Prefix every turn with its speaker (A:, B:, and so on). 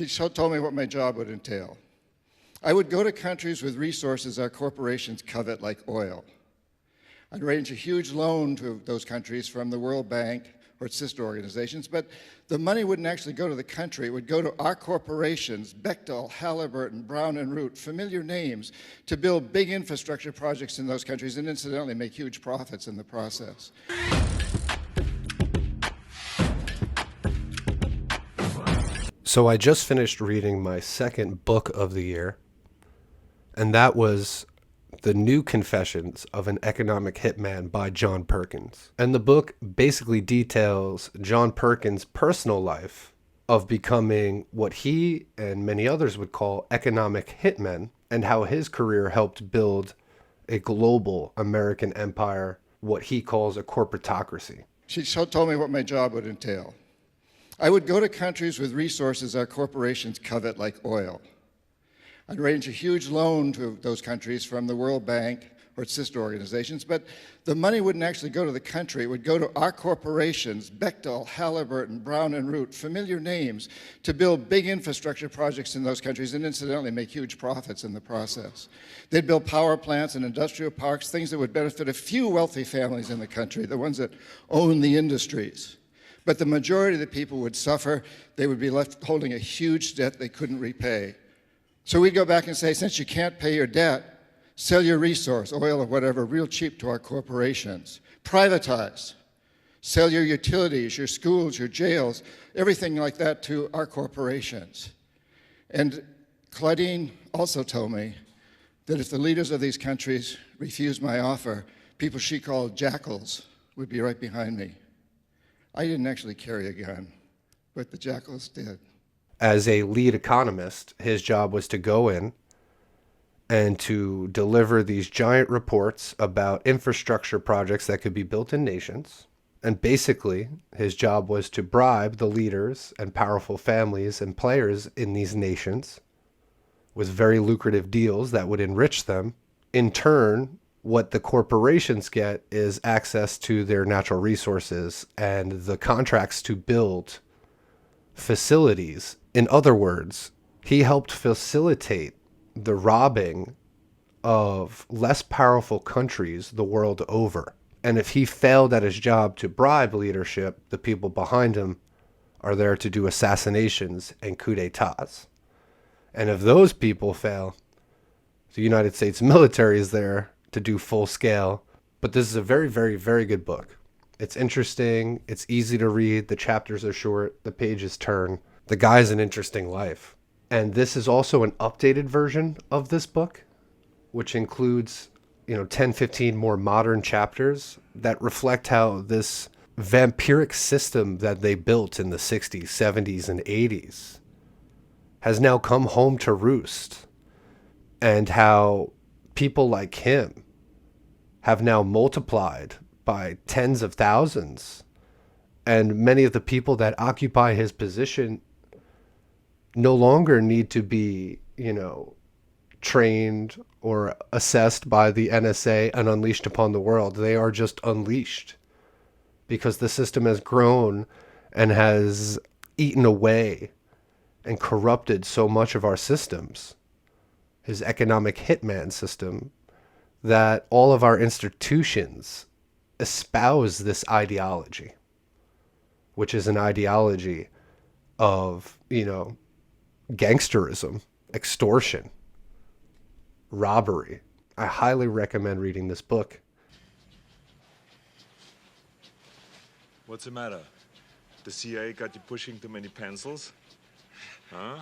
A: told me what my job would entail. I would go to countries with resources our corporations covet, like oil. I'd arrange a huge loan to those countries from the World Bank or its sister organizations, but the money wouldn't actually go to the country. It would go to our corporations, Bechtel, Halliburton, Brown and Root, familiar names, to build big infrastructure projects in those countries and incidentally make huge profits in the process.
B: So I just finished reading my second book of the year, and that was The New Confessions of an Economic Hitman by John Perkins. And the book basically details John Perkins' personal life of becoming what he and many others would call economic hitmen, and how his career helped build a global American empire, what he calls a corporatocracy.
A: She told me what my job would entail. I would go to countries with resources our corporations covet, like oil. I'd arrange a huge loan to those countries from the World Bank or its sister organizations, but the money wouldn't actually go to the country. It would go to our corporations, Bechtel, Halliburton, Brown and Root, familiar names, to build big infrastructure projects in those countries and incidentally make huge profits in the process. They'd build power plants and industrial parks, things that would benefit a few wealthy families in the country, the ones that own the industries. But the majority of the people would suffer. They would be left holding a huge debt they couldn't repay. So we'd go back and say, since you can't pay your debt, sell your resource, oil or whatever, real cheap to our corporations. Privatize. Sell your utilities, your schools, your jails, everything like that to our corporations. And Claudine also told me that if the leaders of these countries refused my offer, people she called jackals would be right behind me. I didn't actually carry a gun, but the jackals did.
B: As a lead economist, his job was to go in and to deliver these giant reports about infrastructure projects that could be built in nations. And basically, his job was to bribe the leaders and powerful families and players in these nations with very lucrative deals that would enrich them. In turn, what the corporations get is access to their natural resources and the contracts to build facilities. In other words, he helped facilitate the robbing of less powerful countries the world over. And if he failed at his job to bribe leadership, the people behind him are there to do assassinations and coups d'etats. And if those people fail, the United States military is there to do full scale. But this is a very, very, very good book. It's interesting. It's easy to read. The chapters are short. The pages turn. The guy's an interesting life. And this is also an updated version of this book, which includes, 10, 15 more modern chapters that reflect how this vampiric system that they built in the 60s, 70s, and 80s has now come home to roost, and how people like him have now multiplied by tens of thousands. And many of the people that occupy his position no longer need to be, trained or assessed by the NSA and unleashed upon the world. They are just unleashed because the system has grown and has eaten away and corrupted so much of our systems, his economic hitman system, that all of our institutions espouse this ideology, which is an ideology of, gangsterism, extortion, robbery. I highly recommend reading this book.
C: What's the matter? The CIA got you pushing too many pencils? Huh?